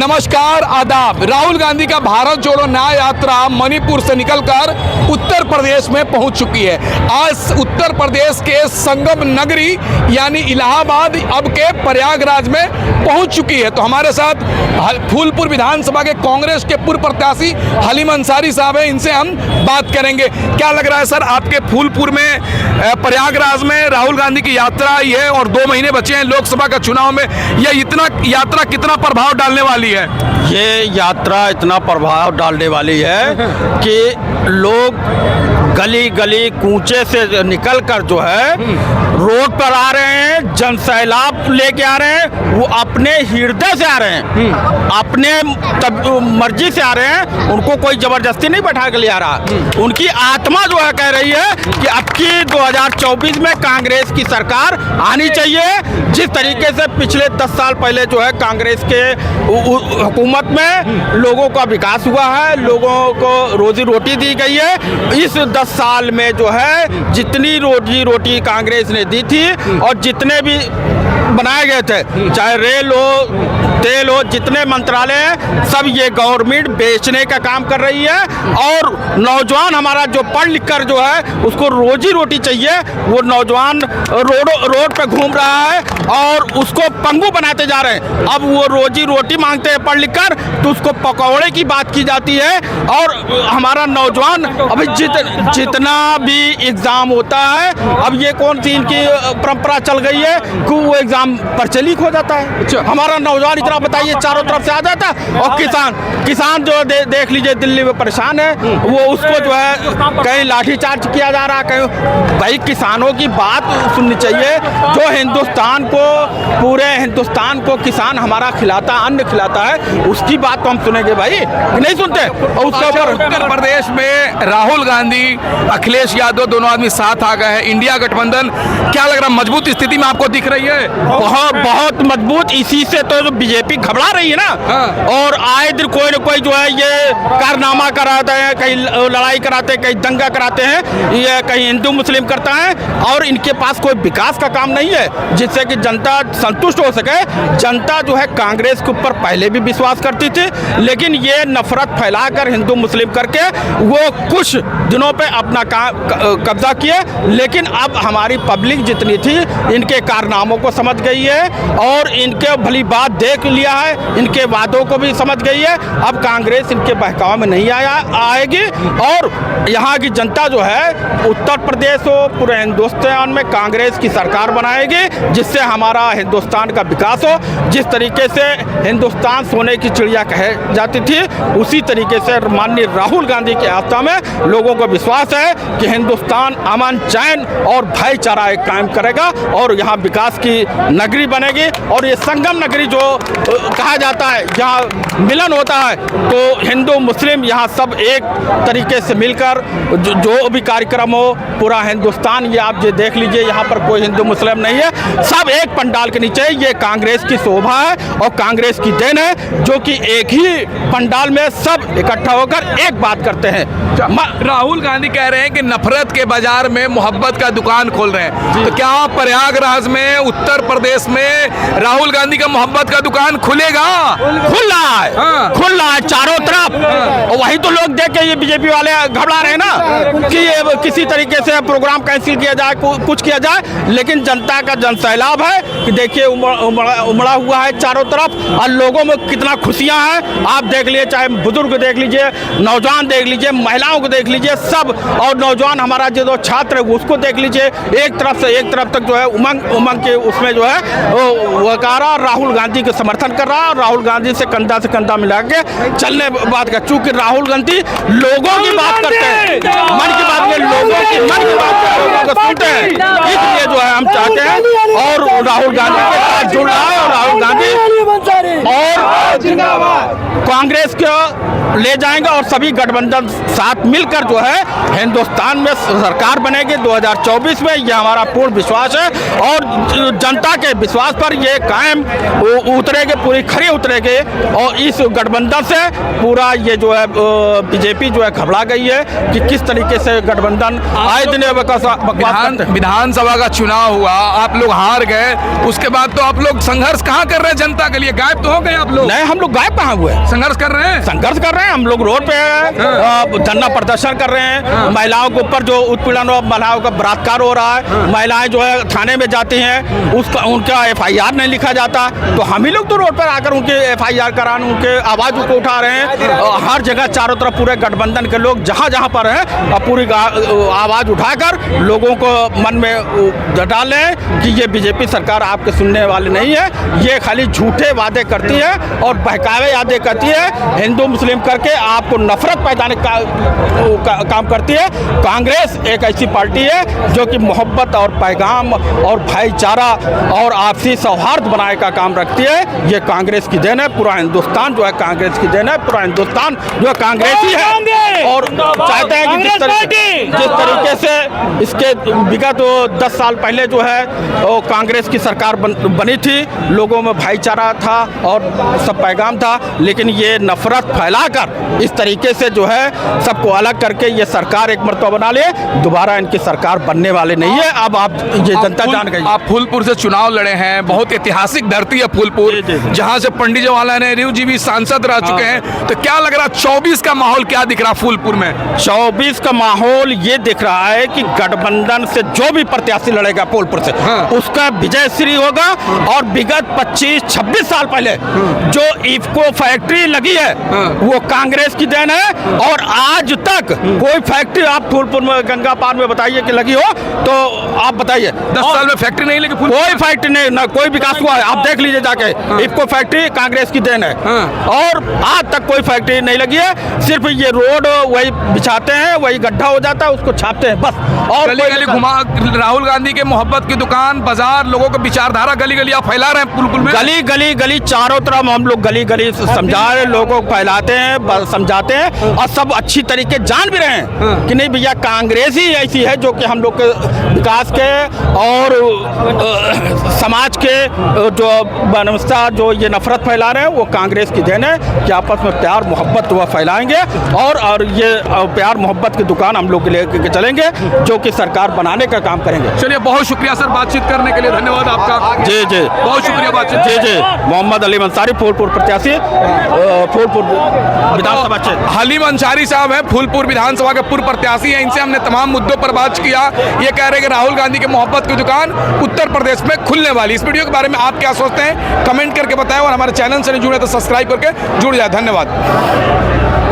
नमस्कार, आदाब। राहुल गांधी का भारत जोड़ो न्याय यात्रा मणिपुर से निकलकर उत्तर प्रदेश में पहुंच चुकी है। आज उत्तर प्रदेश के संगम नगरी यानी इलाहाबाद अब के प्रयागराज में पहुंच चुकी है। तो हमारे साथ फूलपुर विधानसभा के कांग्रेस के पूर्व प्रत्याशी हलीम अंसारी साहब हैं, इनसे हम बात करेंगे। क्या लग रहा है सर, आपके फूलपुर में प्रयागराज में राहुल गांधी की यात्रा आई है और 2 महीने बचे हैं लोकसभा का चुनाव में, यह इतना यात्रा कितना प्रभाव डालने वाली है? ये यात्रा इतना प्रभाव डालने वाली है कि लोग गली गली कूचे से निकलकर जो है रोड पर आ रहे हैं, जनसैलाब लेके आ रहे हैं। वो अपने हृदय से आ रहे हैं, अपने मर्जी से आ रहे हैं। उनको कोई जबरदस्ती नहीं बैठा के ले आ रहा। उनकी आत्मा जो है कह रही है कि अब की 2024 में कांग्रेस की सरकार आनी चाहिए। जिस तरीके से पिछले 10 साल पहले जो है कांग्रेस के हुकूमत में लोगों का विकास हुआ है, लोगों को रोजी रोटी दी गई है। इस 10 साल में जो है जितनी रोजी रोटी कांग्रेस ने दी थी और जितने भी बनाए गए थे, चाहे रेल हो, तेल हो, जितने मंत्रालय हैं, सब ये गवर्नमेंट बेचने का काम कर रही है। और नौजवान हमारा जो पढ़ लिख कर जो है उसको रोजी रोटी चाहिए, वो नौजवान रोड पे घूम रहा है और उसको पंगु बनाते जा रहे हैं। अब वो रोजी रोटी मांगते हैं पढ़ लिख कर, तो उसको पकौड़े की बात की जाती है। और हमारा नौजवान अभी जितना भी एग्ज़ाम होता है, अब ये कौन सी इनकी परंपरा चल गई है कि वो एग्ज़ाम पर्चे लीक हो जाता है। हमारा नौजवान इतना बताइए चारों तरफ से आ जाता है। और किसान जो देख लीजिए दिल्ली में परेशान है, वो उसको जो है कहीं लाठीचार्ज किया जा रहा है, कहीं। भाई किसानों की बात सुननी चाहिए। जो हिंदुस्तान को, पूरे हिंदुस्तान को किसान हमारा खिलाता, अन्न खिलाता है, उसकी बात तो हम सुनेंगे भाई, नहीं सुनते। और उसके ऊपर उत्तर प्रदेश में राहुल गांधी, अखिलेश यादव दोनों आदमी साथ आ गए हैं, इंडिया गठबंधन क्या लग रहा है, मजबूत स्थिति में आपको दिख रही है? बहुत मजबूत। इसी से तो बीजेपी घबरा रही है ना। और आए दिन कोई न कोई जो है ये कारनामा कराते हैं, कहीं लड़ाई कराते हैं, कहीं दंगा कराते हैं, ये कहीं हिंदू मुस्लिम करता है। और इनके पास कोई विकास का काम नहीं है जिससे कि जनता संतुष्ट हो सके। जनता जो है कांग्रेस के ऊपर पहले भी विश्वास करती थी, लेकिन ये नफरत फैलाकर हिंदू मुस्लिम करके वो कुछ दिनों पे अपना कब्जा किए। लेकिन अब हमारी पब्लिक जितनी थी इनके कारनामों को समझ गई है और इनके भली बात देख लिया है, इनके वादों को भी समझ गई है। अब कांग्रेस इनके बहकाव में नहीं आएगी। और यहाँ की जनता जो है उत्तर प्रदेश हो, पूरे हिंदुस्तान में कांग्रेस की सरकार बनाएगी, जिससे हमारा हिंदुस्तान का विकास हो। जिस तरीके से हिंदुस्तान सोने की चिड़िया कहे जाती थी, उसी तरीके से माननीय राहुल गांधी के आस्था में लोगों को विश्वास है कि हिंदुस्तान अमन, चैन और भाईचारा कायम करेगा और यहाँ विकास की नगरी बनेगी। और ये संगम नगरी जो कहा जाता है, यहाँ मिलन होता है, तो हिंदू मुस्लिम यहाँ सब एक तरीके से मिलकर जो भी कार्यक्रम हो, पूरा हिंदुस्तान, ये आप ये देख लीजिए, यहाँ पर कोई हिंदू मुस्लिम नहीं है, सब एक पंडाल के नीचे। ये कांग्रेस की शोभा है और कांग्रेस की देन है, जो कि एक ही पंडाल में सब इकट्ठा होकर एक बात करते हैं। राहुल गांधी कह रहे हैं कि नफरत के बाजार में मोहब्बत का दुकान खोल रहे हैं, तो क्या प्रयागराज में, उत्तर प्रदेश में राहुल गांधी का मोहब्बत का दुकान खुलेगा? खुल रहा है, खुल रहा है चारों तरफ। और वही तो लोग देख के ये बीजेपी वाले घबरा रहे हैं ना कि ये किसी तरीके से प्रोग्राम कैंसिल किया जाए, कुछ किया जाए। लेकिन जनता का जनसैलाब है कि देखिए उमड़ा हुआ है चारों तरफ और लोगों में कितना खुशियां हैं। आप देख लीजिए, चाहे बुजुर्ग देख लीजिए, नौजवान देख लीजिए, महिलाओं को देख लीजिए, सब। और नौजवान हमारा जो छात्र है उसको देख लीजिए, एक तरफ से एक तरफ तक जो है उमंग के उसमें जो है वो कह रहा, राहुल गांधी के समर्थन कर रहा, राहुल गांधी से कंधा मिला के चलने बात का। चूंकि राहुल गांधी लोगों की बात करते हैं, मन की बात में लोगों की मन की बात लोगों को सुनते हैं, इसलिए जो है हम चाहते हैं और राहुल गांधी के साथ जुड़ रहा है। और राहुल गांधी और कांग्रेस को ले जाएंगे और सभी गठबंधन साथ मिलकर जो है हिंदुस्तान में सरकार बनेगी 2024 में। यह हमारा पूर्ण विश्वास है और जनता के विश्वास पर ये कायम उतरेगे, पूरी खरी उतरेगे। और इस गठबंधन से पूरा ये जो है बीजेपी जो है घबरा गई है कि किस तरीके से गठबंधन आए दिन विधानसभा का चुनाव हुआ, आप लोग हार गए, उसके बाद तो आप लोग संघर्ष कहाँ कर रहे हैं जनता के लिए? गायब तो हो गए आप लोग। नहीं, हम लोग गायब कहाँ हुए? संघर्ष कर रहे हैं, संघर्ष कर रहे हैं, हम लोग रोड पे हैं, धरना प्रदर्शन कर रहे हैं। महिलाओं के ऊपर जो उत्पीड़न और महिलाओं का बलात्कार हो रहा है, महिलाएं जो है थाने में जाती हैं, उसका उनका FIR नहीं लिखा जाता, तो हम ही लोग तो रोड पर आकर उनके FIR कराने, उनके आवाज को उठा रहे हैं। हर जगह चारों तरफ पूरे गठबंधन के लोग जहाँ जहाँ पर हैं पूरी आवाज उठाकर लोगों को मन में डाल रहे हैं कि ये बीजेपी सरकार आपके सुनने वाली नहीं है, ये खाली झूठे वादे करती है और बहकावे यादें करती है, हिंदू मुस्लिम करके आपको नफरत पैदाने का काम करती है। कांग्रेस एक ऐसी पार्टी है जो कि मोहब्बत और पैगाम और भाईचारा और आपसी सौहार्द बनाने का काम रखती है। ये कांग्रेस की देन है, पूरा हिंदुस्तान जो है कांग्रेस की देन है, पूरा हिंदुस्तान जो है कांग्रेसी है और चाहते हैं कि जिस तरीके से इसके विगत 10 साल पहले जो है वो कांग्रेस की सरकार बनी थी, लोगों में भाईचारा था और सब पैगाम था, लेकिन ये नफरत फैलाकर इस तरीके से जो है सबको अलग करके ये सरकार एक मरतबा बना ले, दोबारा इनकी सरकार बनने वाले नहीं है। अब आप ये जनता जान गई। आप फूलपुर से चुनाव लड़े हैं, बहुत ऐतिहासिक धरती है फूलपुर, जहां से पंडित जवाहरलाल नेहरू जी भी सांसद रह चुके हैं, तो क्या लग रहा 24 का माहौल क्या दिख रहा फूलपुर में? 24 का माहौल ये दिख रहा है कि गठबंधन से जो भी प्रत्याशी लड़ेगा फूलपुर से उसका विजय श्री होगा। और विगत 25-26 साल पहले जो इफ्को फैक्ट्री लगी है वो कांग्रेस की देन है और आज तक कोई फैक्ट्री आप फूलपुर में गंगा पार में बताइए कि लगी हो तो आप बताइए। 10 साल में फैक्ट्री नहीं लगी, कोई फैक्ट्री नहीं, ना कोई विकास हुआ है, आप देख लीजिए जाके। इफ्को फैक्ट्री कांग्रेस की देन है और आज तक कोई फैक्ट्री नहीं लगी है, सिर्फ ये रोड वही बिछाते हैं, वही गड्ढा हो जाता है, उसको छापते हैं बस। और गली गली घुमा राहुल गांधी के मोहब्बत की दुकान, बाजार, लोगों को विचारधारा गली गली आप फैला रहे हैं फूलपुर में। गली चारों तरफ हम लोग गली गली समझा रहे हैं, लोगों को फैलाते हैं, समझाते हैं और सब अच्छी तरीके जान भी रहे हैं कि नहीं भैया कांग्रेस ही ऐसी है जो कि हम लोग के विकास के और समाज के जो बनवस्था जो ये नफरत फैला रहे हैं वो कांग्रेस की देन है कि आपस में प्यार मोहब्बत वह फैलाएंगे और ये प्यार मोहब्बत की दुकान हम लोग लेके चलेंगे जो कि सरकार बनाने का काम करेंगे। चलिए, बहुत शुक्रिया सर बातचीत करने के लिए, धन्यवाद आपका। जी जी, बहुत शुक्रिया बातचीत। जी, मोहम्मद अलीम अंसारी, फूलपुर प्रत्याशी, फूलपुर विधानसभा क्षेत्र। हलीम अंसारी साहब हैं, फूलपुर विधानसभा के पूर्व प्रत्याशी हैं, इनसे हमने तमाम मुद्दों पर बात किया। ये कह रहे हैं कि राहुल गांधी के मोहब्बत की दुकान उत्तर प्रदेश में खुलने वाली। इस वीडियो के बारे में आप क्या सोचते हैं कमेंट करके बताएं और हमारे चैनल से जुड़े तो सब्सक्राइब करके जुड़ जाए। धन्यवाद।